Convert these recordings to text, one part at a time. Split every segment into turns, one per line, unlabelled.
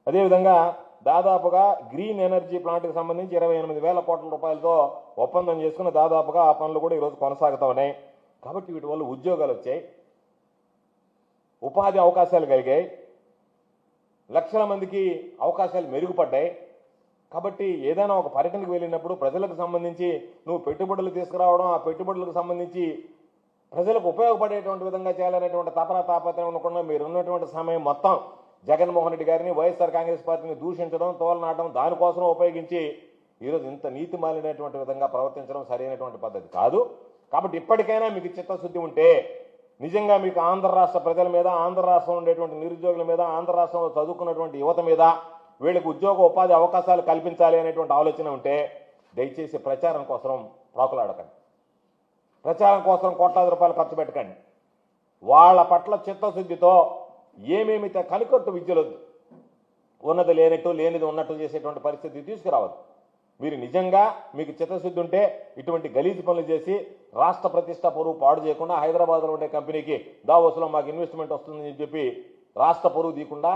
అదేవిధంగా దాదాపుగా green energy ప్లాంట్కి సంబంధించి 28,000 కోట్ల రూపాయలతో ఒప్పందం చేసుకుని దాదాపుగా ఆ పనులు కూడా ఈరోజు కొనసాగుతూ ఉన్నాయి. కాబట్టి వీటి వల్ల ఉద్యోగాలు వచ్చాయి, ఉపాధి అవకాశాలు కలిగాయి, లక్షల మందికి అవకాశాలు మెరుగుపడ్డాయి. కాబట్టి ఏదైనా ఒక పర్యటనకు వెళ్ళినప్పుడు ప్రజలకు సంబంధించి నువ్వు పెట్టుబడులు తీసుకురావడం, ఆ పెట్టుబడులకు సంబంధించి ప్రజలకు ఉపయోగపడేటువంటి విధంగా చేయాలనేటువంటి తాపత్రయం ఉండకుండా మీరు ఉన్నటువంటి సమయం మొత్తం జగన్మోహన్ రెడ్డి గారిని, వైఎస్ఆర్ కాంగ్రెస్ పార్టీని దూషించడం, తోలనాటం, దానికోసం ఉపయోగించి ఈరోజు ఇంత నీతి మాలినటువంటి విధంగా ప్రవర్తించడం సరైనటువంటి పద్ధతి కాదు. కాబట్టి ఇప్పటికైనా మీకు చిత్తశుద్ధి ఉంటే నిజంగా మీకు ఆంధ్ర రాష్ట్ర ప్రజల మీద, ఆంధ్ర రాష్ట్రంలో ఉండేటువంటి నిరుద్యోగుల మీద, ఆంధ్ర రాష్ట్రంలో చదువుకున్నటువంటి యువత మీద వీళ్ళకి ఉద్యోగ ఉపాధి అవకాశాలు కల్పించాలి అనేటువంటి ఆలోచన ఉంటే దయచేసి ప్రచారం కోసం ప్రాకులాడకండి, ప్రచారం కోసం కోట్లాది రూపాయలు ఖర్చు పెట్టకండి. వాళ్ళ పట్ల చిత్తశుద్ధితో ఏమేమి కనికొట్టు విద్యలొద్దు, ఉన్నది లేనట్టు లేనిది ఉన్నట్టు చేసేటువంటి పరిస్థితి తీసుకురావద్దు. మీరు నిజంగా మీకు చిత్తశుద్ధి ఉంటే ఇటువంటి గలీజు పనులు చేసి రాష్ట్ర ప్రతిష్ట పరువు పాడు చేయకుండా హైదరాబాద్లో ఉండే కంపెనీకి దావోస్లో మాకు ఇన్వెస్ట్మెంట్ వస్తుందని చెప్పి రాష్ట్ర పరువు తీయకుండా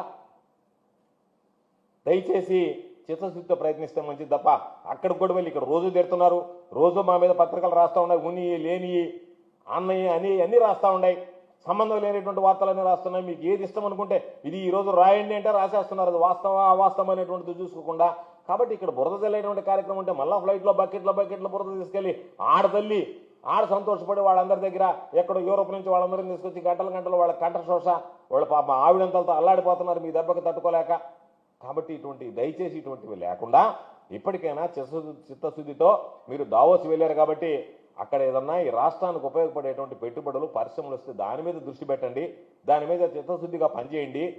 దయచేసి చిత్తశుద్ధితో ప్రయత్నిస్తే మంచిది తప్ప అక్కడికి కూడా వెళ్ళి ఇక్కడ రోజు తిడుతున్నారు, రోజు మా మీద పత్రికలు రాస్తూ ఉన్నాయి, ఉన్ని లేని అన్నయ్య అని అన్నీ రాస్తూ ఉన్నాయి, సంబంధం లేనటువంటి వార్తలన్నీ రాస్తున్నాయి. మీకు ఏది ఇష్టం అనుకుంటే ఇది ఈ రోజు రాయండి అంటే రాసేస్తున్నారు, అది వాస్తవ అవాస్తవం అనేటువంటిది చూసుకోకుండా. కాబట్టి ఇక్కడ బురద చల్లేటువంటి కార్యక్రమం ఉంటే మళ్ళీ ఫ్లైట్లో బకెట్లో బురద తీసుకెళ్లి ఆడతల్లి ఆడ సంతోషపడి వాళ్ళందరి దగ్గర ఎక్కడో యూరోప్ నుంచి వాళ్ళందరినీ తీసుకొచ్చి గంటలు వాళ్ళ కంఠశోష, వాళ్ళ పాప ఆవిడంతలతో అల్లాడిపోతున్నారు మీ దెబ్బకి తట్టుకోలేక. కాబట్టి దయచేసి ఇటువంటివి లేకుండా ఇప్పటికైనా చిత్తశుద్ధితో మీరు దావోస్ వెళ్ళారు కాబట్టి అక్కడ ఏదన్నా ఈ రాష్ట్రానికి ఉపయోగపడేటువంటి పెట్టుబడులు, పరిశ్రమలు వస్తే దాని మీద దృష్టి పెట్టండి, దాని మీద చిత్తశుద్ధిగా పనిచేయండి.